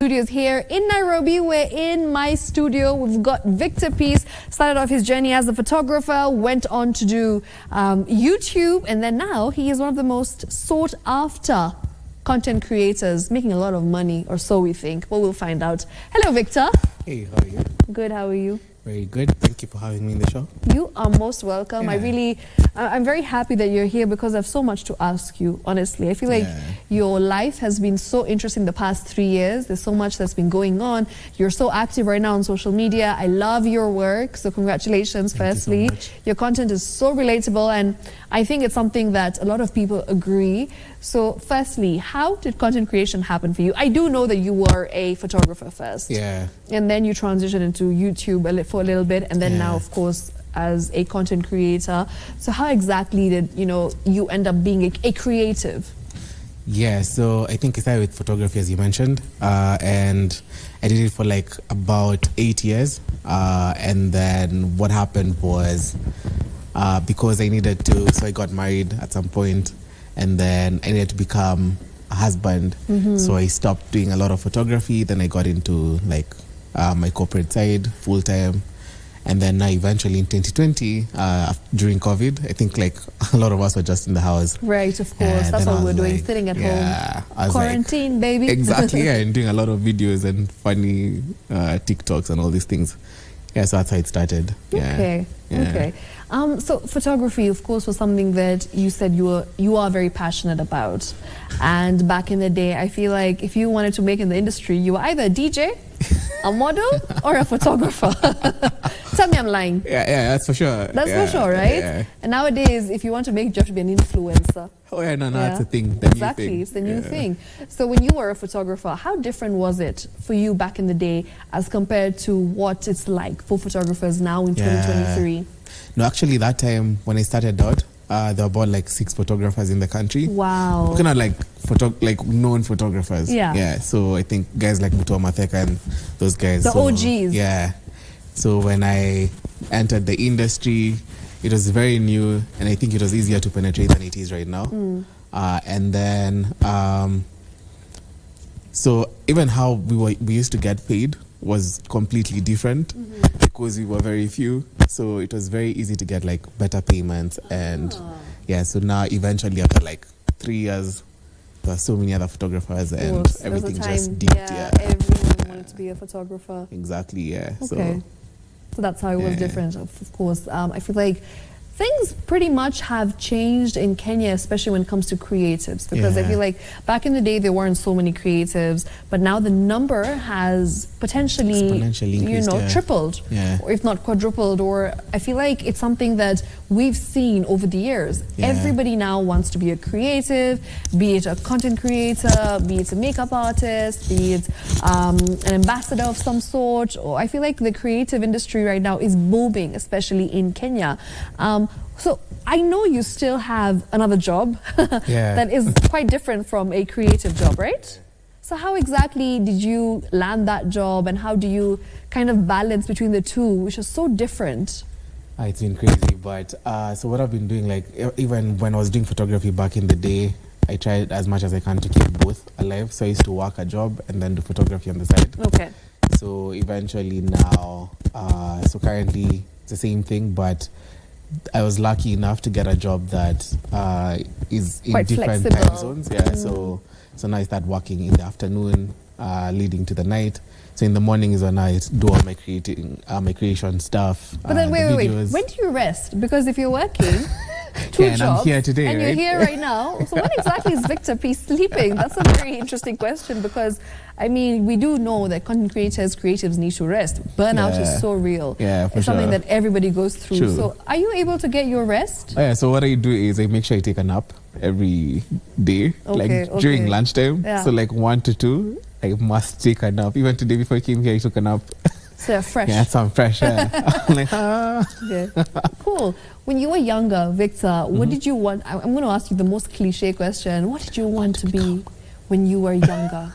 Studios here in Nairobi. We're in my studio. We've got Victor Peace. Started off his journey as a photographer, went on to do YouTube, and then now he is one of the most sought after content creators, making a lot of money, or so we think. Well, we'll find out. Hello, Victor. Hey, how are you? Good, how are you? Very good. Thank you for having me in the show. You are most welcome. Yeah. I'm very happy that you're here because I have so much to ask you, honestly. I feel like your life has been so interesting the past 3 years. There's so much that's been going on. You're so active right now on social media. I love your work, so congratulations, firstly. Thank you so much. Your content is so relatable, and I think it's something that a lot of people agree. So firstly, how did content creation happen for you? I do know that you were a photographer first. Yeah. And then you transitioned into YouTube for a little bit, and then now, of course, as a content creator. So how exactly did you end up being a creative? Yeah, so I think I started with photography, as you mentioned, and I did it for like about 8 years. And then what happened was because I needed to, so I got married at some point, and then I needed to become a husband. So I stopped doing a lot of photography. Then I got into like my corporate side full time. And then now eventually in 2020, during COVID, I think like a lot of us were just in the house. Right, of course. That's what we're doing, sitting at home. Quarantine, baby. Exactly, yeah, and doing a lot of videos and funny TikToks and all these things. Yeah, so that's how it started. Okay, okay. So photography, of course, was something that you said you are very passionate about. And back in the day, I feel like if you wanted to make in the industry, you were either a DJ, a model, or a photographer. Tell me I'm lying. Yeah, that's for sure. That's for sure, right? Yeah. And nowadays, if you want to make, you have to be an influencer. Oh yeah, no, that's the thing. Exactly, it's the new thing. So when you were a photographer, how different was it for you back in the day as compared to what it's like for photographers now in 2023? No, actually, that time when I started out, there were about like 6 photographers in the country. Wow. Kind of like known photographers. Yeah. So I think guys like Mutua Matheka and those guys. The OGs. Yeah. So when I entered the industry, it was very new, and I think it was easier to penetrate than it is right now. And then, so even how we used to get paid was completely different because we were very few. So it was very easy to get like better payments. And so now eventually after like 3 years, there are so many other photographers and everything just dipped. Everyone wanted to be a photographer. Exactly, yeah. Okay. So that's how it was different, of course. I feel like things pretty much have changed in Kenya, especially when it comes to creatives, because I feel like back in the day there weren't so many creatives, but now the number has potentially tripled, or if not quadrupled. Or I feel like it's something that we've seen over the years. Everybody now wants to be a creative, be it a content creator, be it a makeup artist, be it an ambassador of some sort. Or I feel like the creative industry right now is booming, especially in Kenya. So I know you still have another job that is quite different from a creative job, right? So how exactly did you land that job, and how do you kind of balance between the two, which is so different? It's been crazy, but so what I've been doing, like even when I was doing photography back in the day, I tried as much as I can to keep both alive. So I used to work a job and then do photography on the side. Okay. So eventually now, so currently it's the same thing, but I was lucky enough to get a job that is in quite different flexible time zones. Yeah, so now I start working in the afternoon, leading to the night. So in the morning is when I do all my creation stuff. But then wait. When do you rest? Because if you're working two jobs, and I'm here today, and you're here right now, so when exactly is Victor Peace sleeping? That's a very interesting question, because I mean, we do know that content creatives need to rest. Burnout is so real. Yeah, for it's something that everybody goes through. True. So are you able to get your rest? Yeah, so what I do is I make sure I take a nap every day, during lunchtime. So like 1 to 2, I must take a nap. Even today before I came here, I took a nap. So you're fresh. Yeah, so I'm fresh. I'm like, Okay. Cool. When you were younger, Victor, what did you want? I'm going to ask you the most cliche question. What did you want to be when you were younger?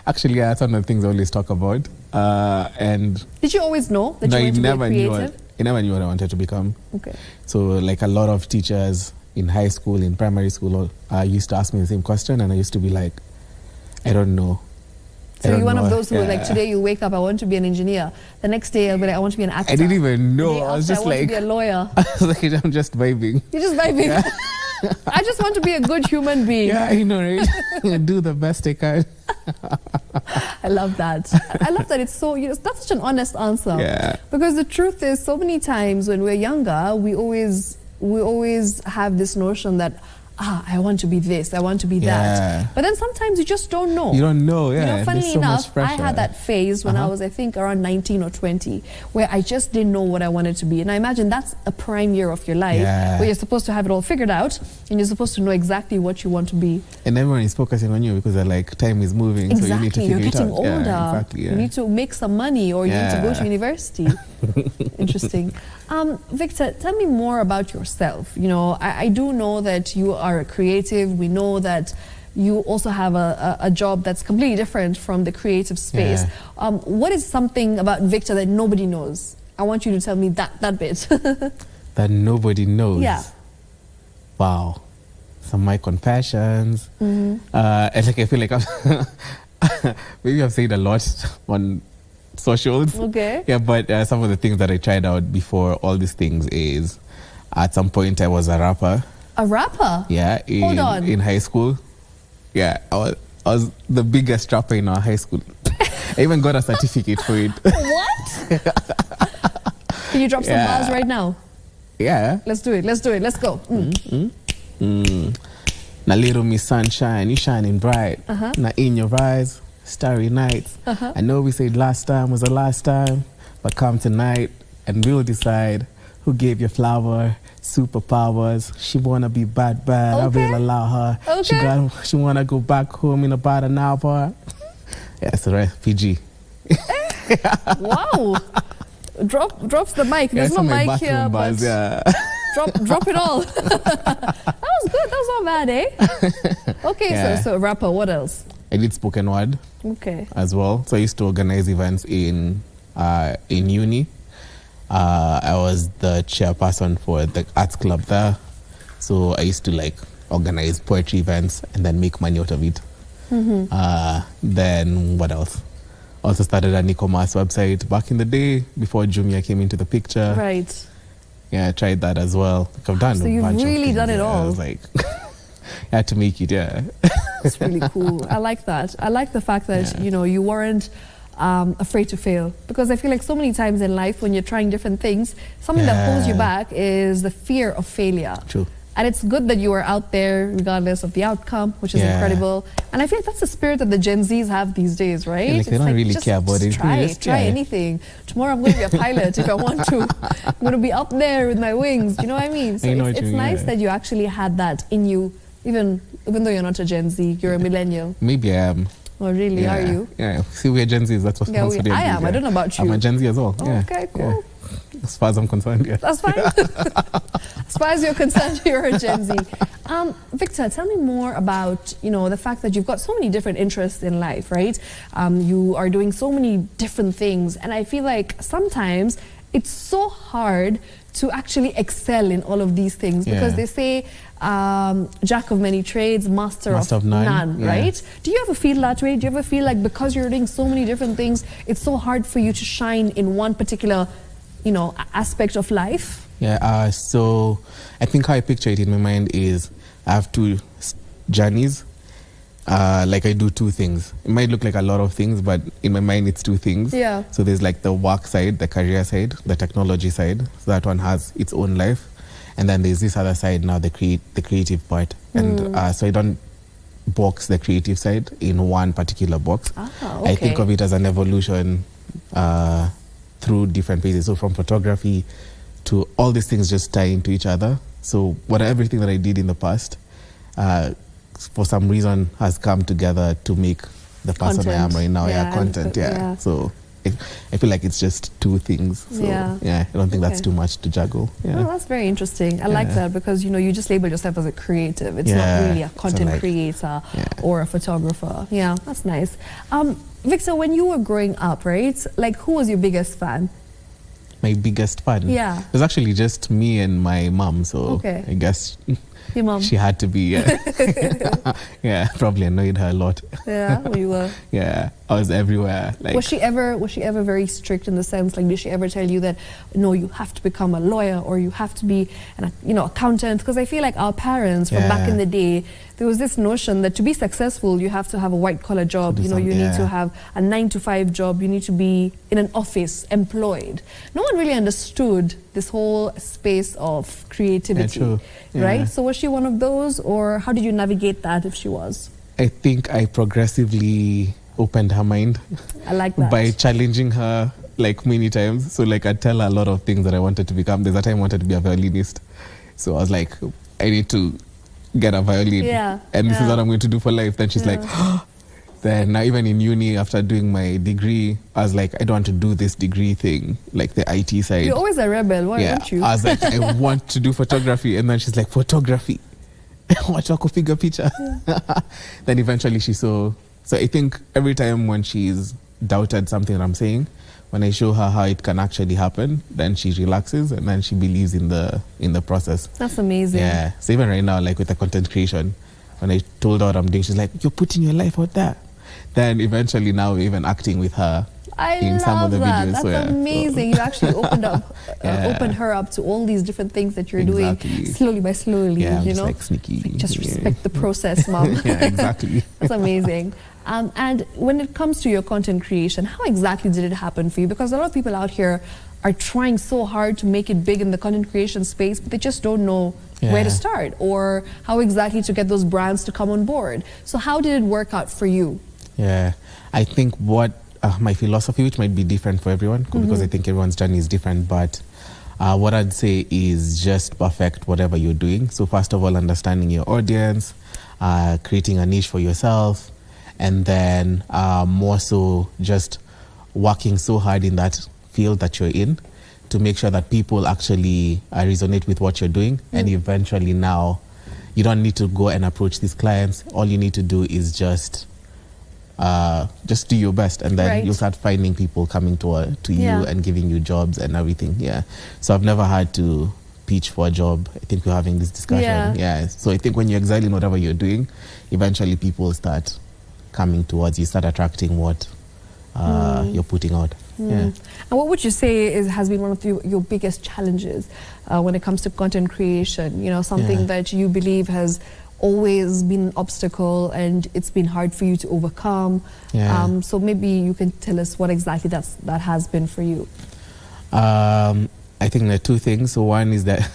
Actually, that's one of the things I always talk about. And did you always know that you wanted to be creative? I never knew what I wanted to become. Okay. So like a lot of teachers in high school, in primary school, used to ask me the same question, and I used to be like, I don't know. So you're one of those who like today you wake up, I want to be an engineer. The next day I'll be like, I want to be an actor. I didn't even know. The day I was after, just I want like, to be a lawyer. I was like, I'm just vibing. You're just vibing. Yeah. I just want to be a good human being. Yeah, I know, right? Do the best I can. I love that. I love that it's so, that's such an honest answer. Yeah. Because the truth is, so many times when we're younger, we always have this notion that, I want to be this, I want to be that. But then sometimes you just don't know. You don't know, yeah. You know, funnily so enough, I had that phase when I was, I think, around 19 or 20, where I just didn't know what I wanted to be. And I imagine that's a prime year of your life, where you're supposed to have it all figured out, and you're supposed to know exactly what you want to be. And everyone is focusing on you because they're like, time is moving, exactly. so you need to figure You're getting it out. older. Yeah, exactly, You need to make some money, or you need to go to university. Interesting. Victor, tell me more about yourself. You know, I do know that you are a creative. We know that you also have a job that's completely different from the creative space. What is something about Victor that nobody knows? I want you to tell me that bit. That nobody knows? Yeah. Wow. Some of my confessions. And like, I feel like maybe I've said a lot on socials. Okay. Yeah, but some of the things that I tried out before all these things is, at some point I was a rapper. A rapper? Yeah. Hold on. In high school. Yeah, I was the biggest rapper in our high school. I even got a certificate for it. What? Can you drop some bars right now? Yeah. Let's do it. Let's do it. Let's go. Na little Miss Sunshine, you shining bright. Na in your eyes, starry nights. I know we said last time was the last time, but come tonight and we'll decide who gave you flower, superpowers. She wanna be bad, I will allow her. She wanna go back home in about an hour. Yeah, that's right, PG. Wow. Drops the mic. There's no mic here, buzz, but drop it all. That was good. That was not bad, eh? Okay, so rapper, what else? I did spoken word. Okay. As well. So I used to organize events in uni. I was the chairperson for the arts club there. So I used to like organize poetry events and then make money out of it. Then what else? Also started an e-commerce website back in the day before Jumia came into the picture. Right. Yeah, I tried that as well. I've done so a you've bunch really of done it all. all. I was like, I had to make it, It's really cool. I like that. I like the fact that, you know, you weren't afraid to fail. Because I feel like so many times in life when you're trying different things, something that holds you back is the fear of failure. True. And it's good that you are out there regardless of the outcome, which is incredible. And I feel like that's the spirit that the Gen Zs have these days, right? Like they don't really care about it. Try anything. Tomorrow I'm going to be a pilot if I want to. I'm going to be up there with my wings. You know what I mean? So it's nice that you actually had that in you, even though you're not a Gen Z, you're a millennial. Maybe I am. Oh, really? Are you? Yeah. See, we're Gen Zs. That's what I am. I don't know about you. I'm a Gen Z as well. Okay, cool. As far as I'm concerned, That's fine. As far as you're concerned, you're a Gen Z. Victor, tell me more about, you know, the fact that you've got so many different interests in life, right? You are doing so many different things. And I feel like sometimes it's so hard to actually excel in all of these things because they say jack of many trades, master of none, right? Do you ever feel that way? Do you ever feel like because you're doing so many different things, it's so hard for you to shine in one particular, you know, aspect of life? Yeah, so I think how I picture it in my mind is I have two journeys. Like I do two things. It might look like a lot of things, but in my mind it's two things. Yeah. So there's like the work side, the career side, the technology side. So that one has its own life. And then there's this other side now, the creative part. And so I don't box the creative side in one particular box. I think of it as an evolution through different phases. So from photography to all these things just tie into each other. So everything that I did in the past, for some reason has come together to make the person I am right now. Content. So I feel like it's just two things. So I don't think that's too much to juggle. Well, that's very interesting. I like that because, you know, you just label yourself as a creative. It's not really a content creator or a photographer. Yeah, that's nice. Victor, when you were growing up, right, like who was your biggest fan? My biggest fan? Yeah. It was actually just me and my mom. So I guess Your mom. She had to be. Yeah, probably annoyed her a lot. Yeah, you were. Yeah, I was everywhere. Like, was she ever very strict in the sense, like, did she ever tell you that no, you have to become a lawyer or you have to be an accountant? Because I feel like our parents from back in the day, there was this notion that to be successful you have to have a white collar job. You need to have a 9-to-5 job. You need to be in an office employed. No one really understood this whole space of creativity, right? So was she one of those, or how did you navigate that if she was? I think I progressively opened her mind. I like that. By challenging her like many times. So like I'd tell her a lot of things that I wanted to become. There's a time I wanted to be a violinist. So I was like, I need to get a violin. And this is what I'm going to do for life. Then she's like, then now even in uni after doing my degree, I was like, I don't want to do this degree thing, like the IT side. You're always a rebel, why don't you? I was like, I want to do photography. And then she's like, photography? Watch your figure picture. Then eventually she saw. So I think every time when she's doubted something that I'm saying, when I show her how it can actually happen, then she relaxes and then she believes in the process. That's amazing. Yeah. So even right now, like with the content creation, when I told her what I'm doing, she's like, you're putting your life out there. Then eventually now we're even acting with her in some of the videos. That's amazing. You actually opened her up to all these different things that you're doing slowly by slowly. Yeah, you just know, like sneaky. Like, just respect the process, mom. Yeah, exactly. That's amazing. And when it comes to your content creation, how exactly did it happen for you? Because a lot of people out here are trying so hard to make it big in the content creation space, but they just don't know where to start or how exactly to get those brands to come on board. So how did it work out for you? Yeah, I think what my philosophy, which might be different for everyone, because I think everyone's journey is different, but what I'd say is just perfect whatever you're doing. So first of all, understanding your audience, creating a niche for yourself, and then more so just working so hard in that field that you're in to make sure that people actually resonate with what you're doing. And eventually now you don't need to go and approach these clients. All you need to do is just do your best, and then you'll start finding people coming to you and giving you jobs and everything. So I've never had to pitch for a job. I think we're having this discussion. So I think when you excel in whatever you're doing, eventually people start coming towards you, start attracting what you're putting out. And what would you say has been one of your biggest challenges when it comes to content creation? You know, something that you believe has always been an obstacle and it's been hard for you to overcome. So maybe you can tell us what exactly that has been for you. I think there are two things. So one is that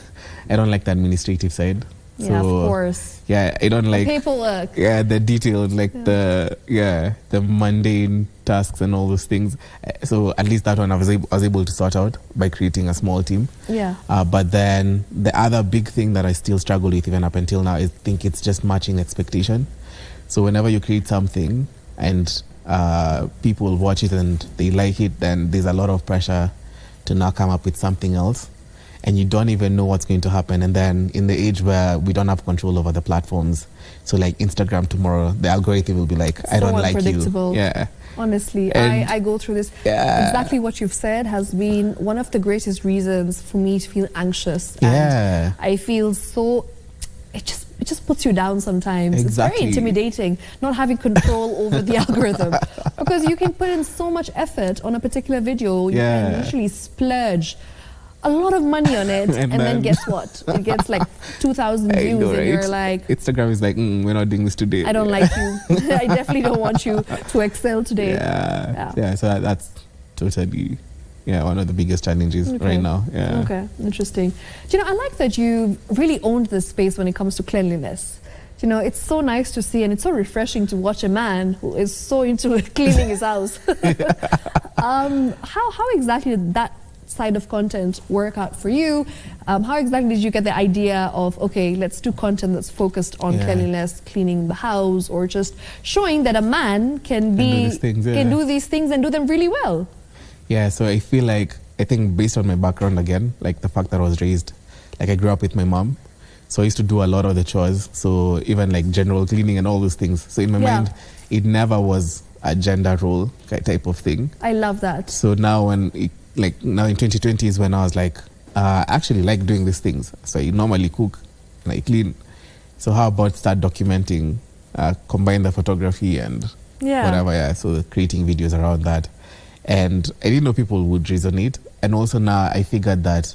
I don't like the administrative side. Yeah, of course. Yeah, I don't like paperwork. Yeah, the details, like the mundane tasks and all those things. So at least that one I was able to sort out by creating a small team. But then the other big thing that I still struggle with even up until now is I think it's just matching expectation. So whenever you create something and people watch it and they like it, then there's a lot of pressure to now come up with something else. And you don't even know what's going to happen. And then in the age where we don't have control over the platforms, so like Instagram tomorrow, the algorithm will be like, I don't like you. Honestly, I go through this. Exactly what you've said has been one of the greatest reasons for me to feel anxious. And I feel so, it just puts you down sometimes. It's very intimidating not having control over the algorithm, because you can put in so much effort on a particular video. You can literally splurge a lot of money on it, and then guess what? It gets like 2,000 views, and you're like, Instagram is like, we're not doing this today. I don't like you. I definitely don't want you to excel today. So that's totally one of the biggest challenges right now. Okay, interesting. Do you know, I like that you really owned this space when it comes to cleanliness. You know, it's so nice to see, and it's so refreshing to watch a man who is so into cleaning his house. How exactly did that side of content work out for you? How exactly did you get the idea of, okay, let's do content that's focused on cleanliness, cleaning the house, or just showing that a man can do these things and do them really well? So I feel like, I think based on my background again, like the fact that I was raised, like I grew up with my mom, so I used to do a lot of the chores, so even like general cleaning and all those things. So in my mind, it never was a gender role type of thing. I love that. So now now in 2020 is when I was like, I actually like doing these things. So I normally cook and I clean. So how about start documenting, combine the photography and whatever, so creating videos around that. And I didn't know people would resonate. And also now I figured that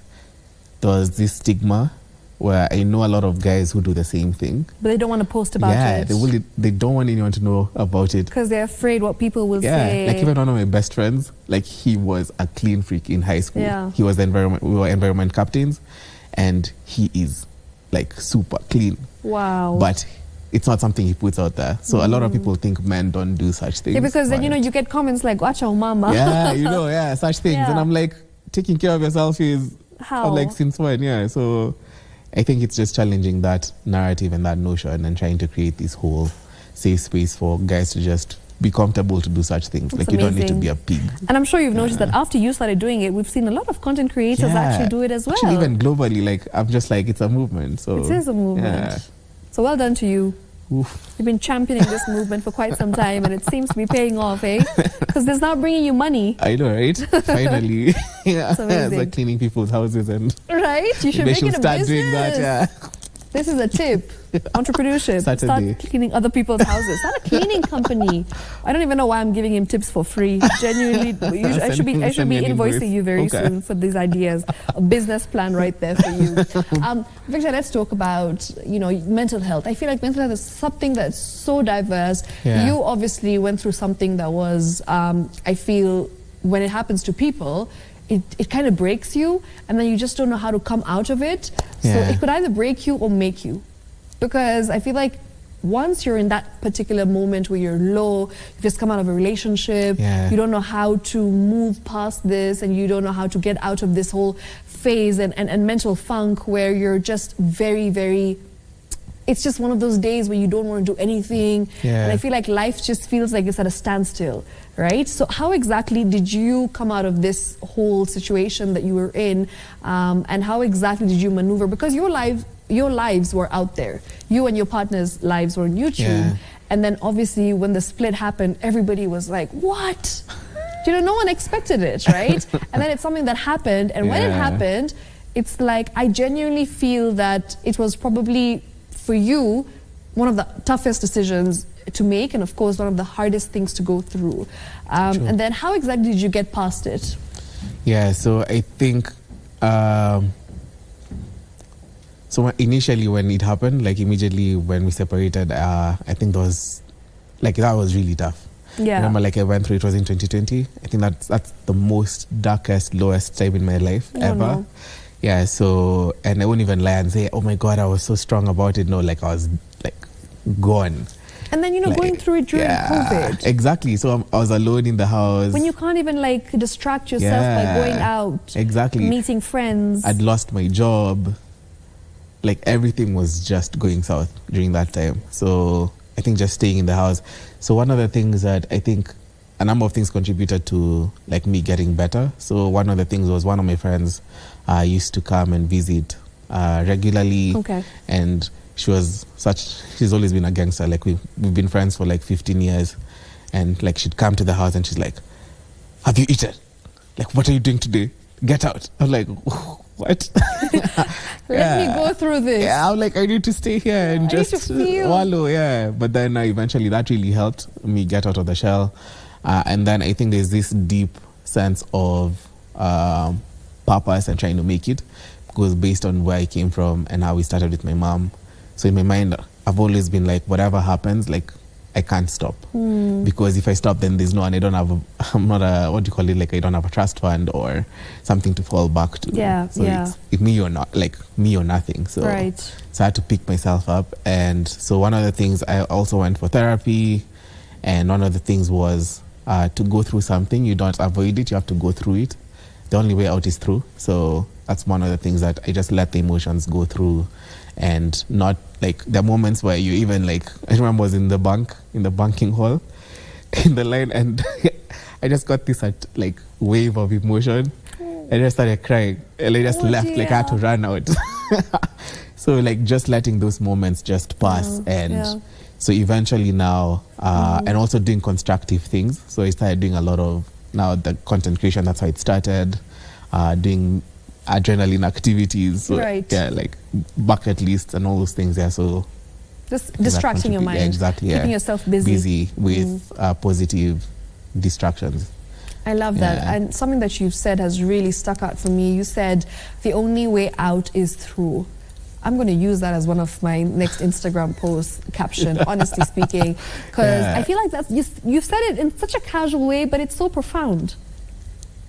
there was this stigma where I know a lot of guys who do the same thing. But they don't want to post about it. Yeah, they don't want anyone to know about it. Because they're afraid what people will say. Like even one of my best friends, like he was a clean freak in high school. Yeah. He was we were environment captains, and he is like super clean. Wow. But it's not something he puts out there. So a lot of people think men don't do such things. Yeah, because then, you get comments like, watch out, mama. Yeah, such things. Yeah. And I'm like, taking care of yourself is... How? Like since when? Yeah, so I think it's just challenging that narrative and that notion and trying to create this whole safe space for guys to just be comfortable to do such things. That's like you don't need to be a pig. And I'm sure you've noticed that after you started doing it, we've seen a lot of content creators actually do it as well. Actually, even globally, like I'm just like, it's a movement. So it is a movement. Yeah. So well done to you. Oof. You've been championing this movement for quite some time, and it seems to be paying off, eh? Because it's now bringing you money. I know, right? Finally. It's amazing. It's like cleaning people's houses and... Right? You should they make should it a start business. doing that, yeah. This is a tip. Entrepreneurship. Saturday. Start cleaning other people's houses. Start a cleaning company. I don't even know why I'm giving him tips for free. Genuinely, I should be invoicing you very soon for these ideas. A business plan right there for you. Victor, let's talk about mental health. I feel like mental health is something that's so diverse. Yeah. You obviously went through something that was, I feel, when it happens to people, it kind of breaks you, and then you just don't know how to come out of it. So it could either break you or make you. Because I feel like once you're in that particular moment where you're low, you've just come out of a relationship, you don't know how to move past this, and you don't know how to get out of this whole phase and mental funk where you're just very, very... It's just one of those days where you don't want to do anything. And I feel like life just feels like it's at a standstill, right? So how exactly did you come out of this whole situation that you were in? And how exactly did you maneuver? Because your lives were out there. You and your partner's lives were on YouTube. Yeah. And then obviously when the split happened, everybody was like, what? No one expected it, right? And then it's something that happened. And when it happened, it's like, I genuinely feel that it was probably... for you, one of the toughest decisions to make, and of course one of the hardest things to go through. And then how exactly did you get past it? Yeah, so I think so initially when it happened, like immediately when we separated, I think that was really tough. Yeah. I remember I went through, it was in 2020. I think that's the most darkest, lowest time in my life ever. No. Yeah, so, and I won't even lie and say, oh my God, I was so strong about it. No, I was gone. And then, going through it during COVID. Exactly. So I was alone in the house. When you can't even distract yourself by going out. Exactly. Meeting friends. I'd lost my job. Everything was just going south during that time. So I think just staying in the house. So one of the things that I think a number of things contributed to me getting better. So one of the things was one of my friends used to come and visit regularly. Okay. And she's always been a gangster. We've been friends for 15 years. And she'd come to the house and she's like, have you eaten? What are you doing today? Get out. I'm like, what? Let me go through this. Yeah, I'm like, I need to stay here and just wallow. Yeah. But then eventually that really helped me get out of the shell. And then I think there's this deep sense of purpose and trying to make it, because based on where I came from and how we started with my mom. So in my mind, I've always been whatever happens, I can't stop. Because if I stop, then there's no, and I don't have, I'm not a, what do you call it? I don't have a trust fund or something to fall back to. Yeah, so it's me or not, me or nothing. So, so I had to pick myself up. And so one of the things, I also went for therapy. And one of the things was to go through something. You don't avoid it, you have to go through it. The only way out is through. So that's one of the things that I just let the emotions go through, and not there are moments where you even I remember I was in the banking hall in the line, and I just got this wave of emotion. I just started crying, and I just left. I had to run out. So just letting those moments just pass. So eventually now, and also doing constructive things. So I started doing a lot of now the content creation. That's how it started. Doing adrenaline activities. So, yeah, bucket lists and all those things. Yeah. So Just distracting your mind. Yeah, exactly. Keeping yourself busy. With positive distractions. I love that. And something that you've said has really stuck out for me. You said the only way out is through. I'm going to use that as one of my next Instagram post caption, honestly speaking, because I feel like that's you've said it in such a casual way, but it's so profound.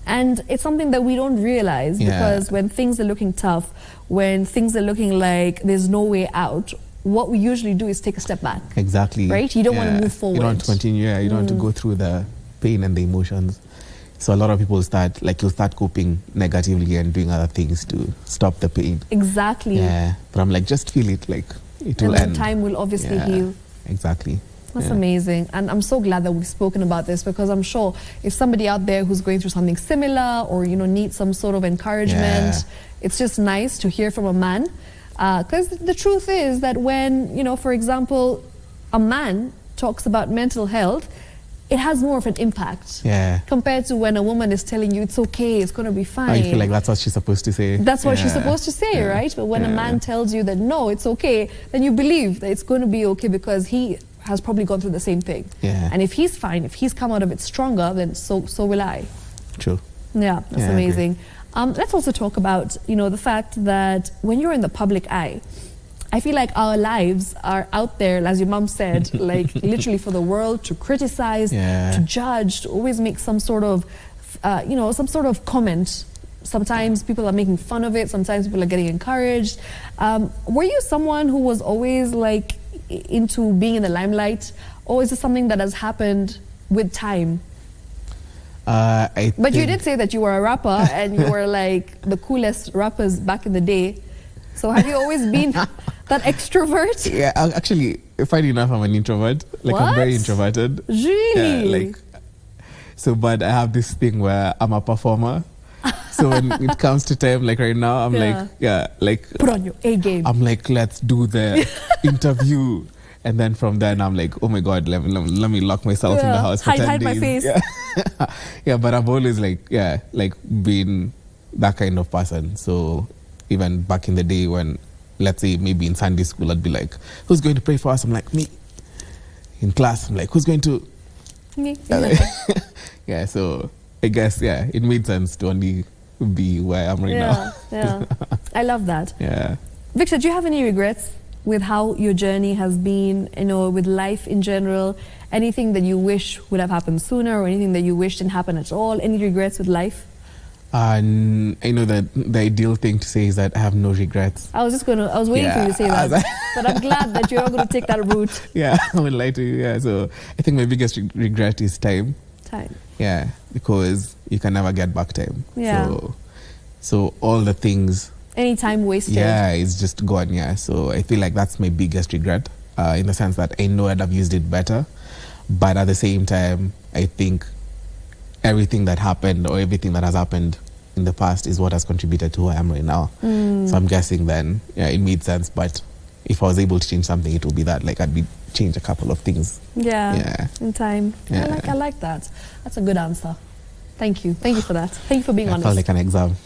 And it's something that we don't realize because when things are looking tough, when things are looking like there's no way out, what we usually do is take a step back. Exactly. Right? You don't want to move forward. You don't want to continue. You don't want to go through the pain and the emotions. So a lot of people you'll start coping negatively and doing other things to stop the pain. Exactly. Yeah. But I'm like, just feel it, like it will end. And time will obviously heal. Exactly. That's amazing. And I'm so glad that we've spoken about this, because I'm sure if somebody out there who's going through something similar or, needs some sort of encouragement, it's just nice to hear from a man. Because the truth is that when, for example, a man talks about mental health, it has more of an impact compared to when a woman is telling you it's okay, it's going to be fine. I feel like that's what she's supposed to say. That's what she's supposed to say, right? But when a man tells you that no, it's okay, then you believe that it's going to be okay because he has probably gone through the same thing. And if he's fine, if he's come out of it stronger, then so will I. True. Yeah, that's amazing. Let's also talk about, the fact that when you're in the public eye, I feel like our lives are out there, as your mom said, like literally for the world to criticize, to judge, to always make some sort of, comment. Sometimes people are making fun of it. Sometimes people are getting encouraged. Were you someone who was always like into being in the limelight, or is it something that has happened with time? But you did say that you were a rapper and you were like the coolest rappers back in the day. So have you always been that extrovert? Yeah, actually, funny enough, I'm an introvert. Like, I'm very introverted. Really? But I have this thing where I'm a performer. So when it comes to time, like right now, I'm like, put on your A game. I'm like, let's do the interview. And then from then, I'm like, oh my God, let me lock myself in the house for 10 hide days. my face. Yeah, but I've always been that kind of person. So even back in the day when, let's say, maybe in Sunday school, I'd be like, who's going to pray for us? I'm like, me. In class, I'm like, who's going to? Me. Yeah, so I guess, it made sense to only be where I am right now. Yeah, I love that. Yeah. Victor, do you have any regrets with how your journey has been, with life in general? Anything that you wish would have happened sooner, or anything that you wish didn't happen at all? Any regrets with life? I know that the ideal thing to say is that I have no regrets. I was waiting for you to say that. But I'm glad that you're going to take that route. Yeah, I would like to. Yeah, so I think my biggest regret is time. Time. Yeah, because you can never get back time. Yeah. So all the things. Any time wasted. Yeah, it's just gone. Yeah, so I feel like that's my biggest regret, in the sense that I know I'd have used it better, but at the same time, I think everything that happened or everything that has happened in the past is what has contributed to who I am right now. So I'm guessing then, it made sense. But if I was able to change something, it would be that, like, change a couple of things. Yeah. In time. Yeah. I like that. That's a good answer. Thank you. Thank you for that. Thank you for being honest. I felt like an exam.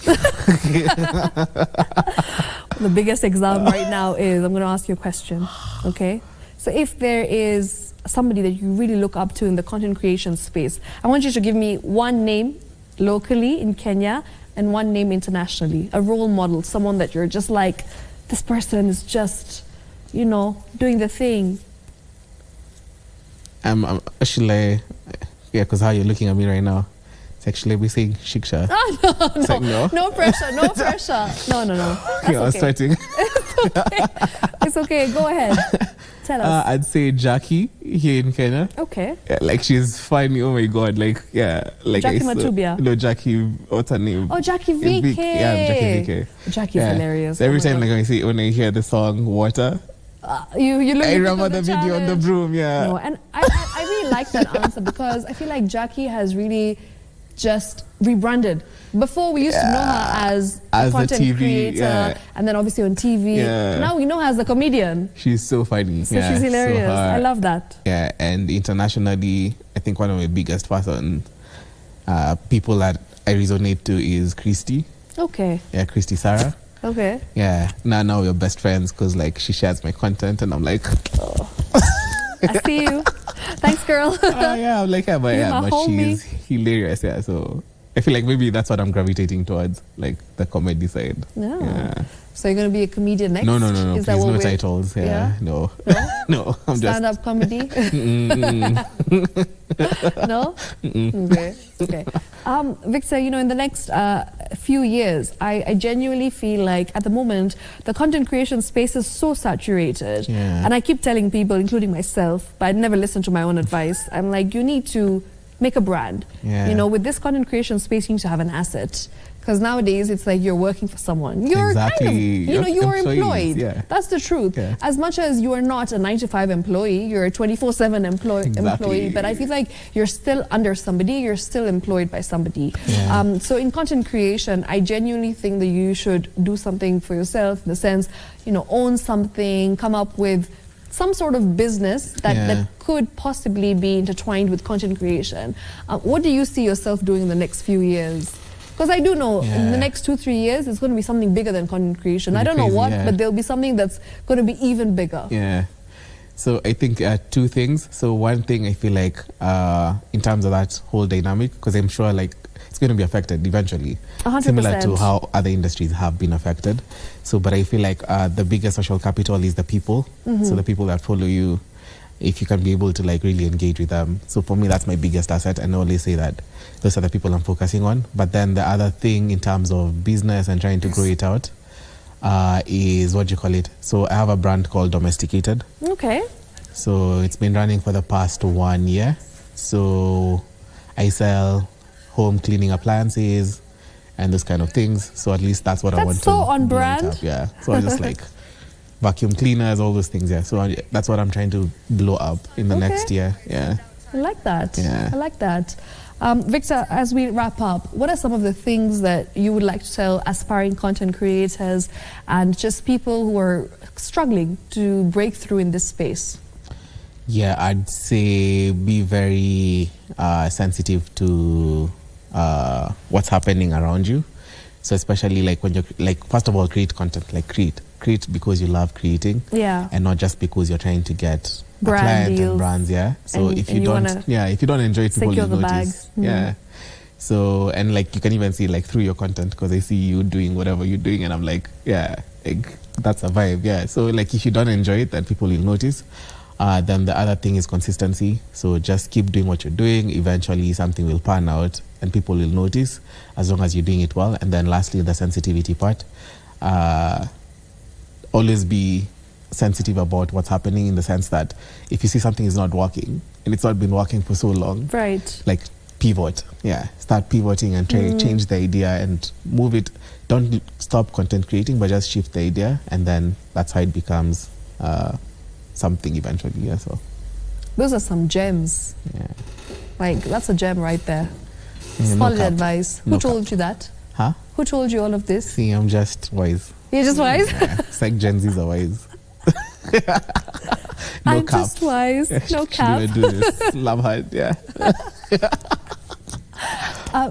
The biggest exam right now is, I'm going to ask you a question. Okay? So if there is somebody that you really look up to in the content creation space, I want you to give me one name locally in Kenya and one name internationally. A role model, someone that you're just like, this person is just, doing the thing. Actually, because how you're looking at me right now, it's actually we saying Shiksha. No. No pressure. No. That's I was sweating. It's okay. Go ahead. Tell us. I'd say Jackie here in Kenya. Okay. Yeah, she's funny. Oh my God. Jackie Matubia. No, Jackie. What's her name? Oh, Jackie VK. Jackie VK. Jackie's hilarious. So every time when I hear the song Water, you look. I remember the video on the broom. Yeah. No, and I really like that answer, because I feel like Jackie has really just rebranded. Before we used to know her as a content TV, creator, and then obviously on TV. Now we know her as a comedian. She's so funny. So she's hilarious. So I love that. Yeah, and internationally, I think one of my biggest people that I resonate to is Christy. Okay. Yeah, Christy Sarah. Okay. Yeah. Now we're best friends because like she shares my content and I'm like, I see you. Thanks, girl. yeah, I'm like, but homie. she's hilarious. Yeah. So I feel like maybe that's what I'm gravitating towards, like the comedy side. Yeah. So you're going to be a comedian next? No. Is Please, that what no we're... titles. Yeah. No. No. I'm Stand-up comedy? No? Okay. Victor, in the next few years, I genuinely feel like at the moment, the content creation space is so saturated. Yeah. And I keep telling people, including myself, but I never listen to my own advice. I'm like, you need to make a brand. Yeah. With this content creation space, you need to have an asset. Because nowadays, it's like you're working for someone. You're exactly. kind of, you're employed. Yeah. That's the truth. Yeah. As much as you are not a 9-to-5 employee, you're a 24/7 employee. But I feel like you're still under somebody. You're still employed by somebody. Yeah. So in content creation, I genuinely think that you should do something for yourself. In the sense, own something, come up with some sort of business that could possibly be intertwined with content creation. What do you see yourself doing in the next few years? Because I do know in the next 2-3 years, it's going to be something bigger than content creation. I don't know what, but there'll be something that's going to be even bigger. Yeah. So I think two things. So one thing I feel like in terms of that whole dynamic, because I'm sure like it's going to be affected eventually. 100%. Similar to how other industries have been affected. So, but I feel like the biggest social capital is the people. So the people that follow you, if you can be able to like really engage with them. So for me, that's my biggest asset. And I always say that those are the people I'm focusing on. But then the other thing in terms of business and trying to grow it out is what do you call it? So I have a brand called Domesticated. Okay. So it's been running for the past 1 year. So I sell home cleaning appliances and those kind of things. So at least that's what I want to do. That's so on brand. Yeah. So I just like vacuum cleaners, all those things. Yeah. So that's what I'm trying to blow up in the next year. Yeah. I like that. Yeah. I like that. Victor, as we wrap up, what are some of the things that you would like to tell aspiring content creators and just people who are struggling to break through in this space? Yeah, I'd say be very sensitive to what's happening around you. So especially like when you're like, first of all, create content, like create because you love creating, and not just because you're trying to get a client and brands. So if you don't enjoy it, people will notice. So and like you can even see like through your content, because I see you doing whatever you're doing and I'm like, like, that's a vibe. So like if you don't enjoy it, then people will notice. Then the other thing is consistency. So just keep doing what you're doing. Eventually something will pan out and people will notice, as long as you're doing it well. And then lastly, the sensitivity part. Always be sensitive about what's happening, in the sense that if you see something is not working and it's not been working for so long, like pivot. Start pivoting and try to change the idea and move it. Don't stop content creating, but just shift the idea, and then that's how it becomes something eventually. So those are some gems. Like that's a gem right there. Solid advice. Who told you that? Who told you all of this? See, I'm just wise. You're just wise? It's like Gen Z's are wise. I'm just wise. No cap. Do this. Love hard.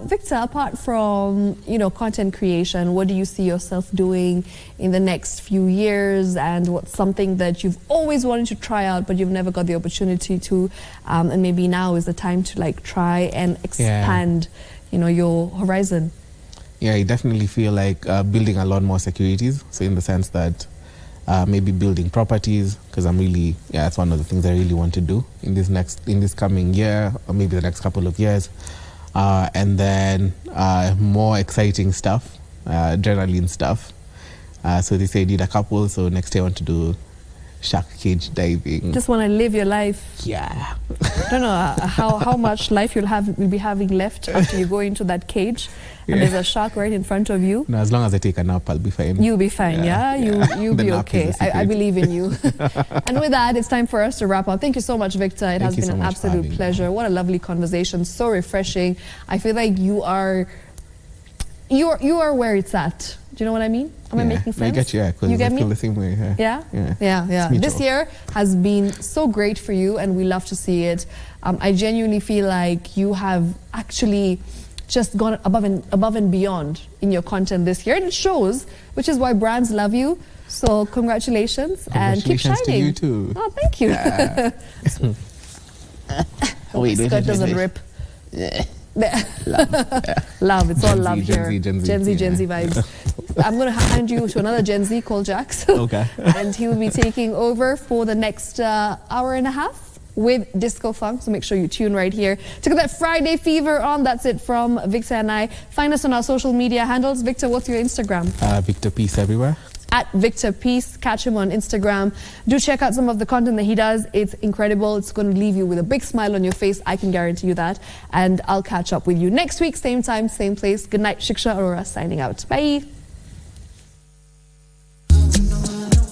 Victor, apart from content creation, what do you see yourself doing in the next few years, and what's something that you've always wanted to try out but you've never got the opportunity to, and maybe now is the time to like try and expand your horizon? I definitely feel like building a lot more securities. So in the sense that maybe building properties, because I'm really, it's one of the things I really want to do in this coming year, or maybe the next couple of years. And then more exciting stuff, adrenaline stuff. So they say I need a couple, so next year I want to do shark cage diving. Just want to live your life. I don't know how much life you'll be having left after you go into that cage and there's a shark right in front of you. No, as long as I take a nap, I'll be fine. You'll be fine, You'll be okay. I believe in you. And with that, it's time for us to wrap up. Thank you so much, Victor. It has been an absolute pleasure. What a lovely conversation. So refreshing. I feel like you are where it's at. Do you know what I mean? Am I making sense? I get you, because I feel the same way. Yeah. This year has been so great for you, and we love to see it. I genuinely feel like you have actually just gone above and beyond in your content this year, and it shows, which is why brands love you. So congratulations and keep shining. To you too. Oh, thank you. Yeah. Wait, skirt doesn't rip. Love, it's all love here. Gen Z vibes. I'm going to hand you to another Gen Z called Jax. Okay. And he will be taking over for the next hour and a half with Disco Funk. So make sure you tune right here to get that Friday fever on. That's it from Victor and I. Find us on our social media handles. Victor, what's your Instagram? Victor Peace everywhere. At Victor Peace. Catch him on Instagram. Do check out some of the content that he does. It's incredible. It's going to leave you with a big smile on your face. I can guarantee you that. And I'll catch up with you next week, same time, same place. Good night. Shiksha Arora signing out. Bye.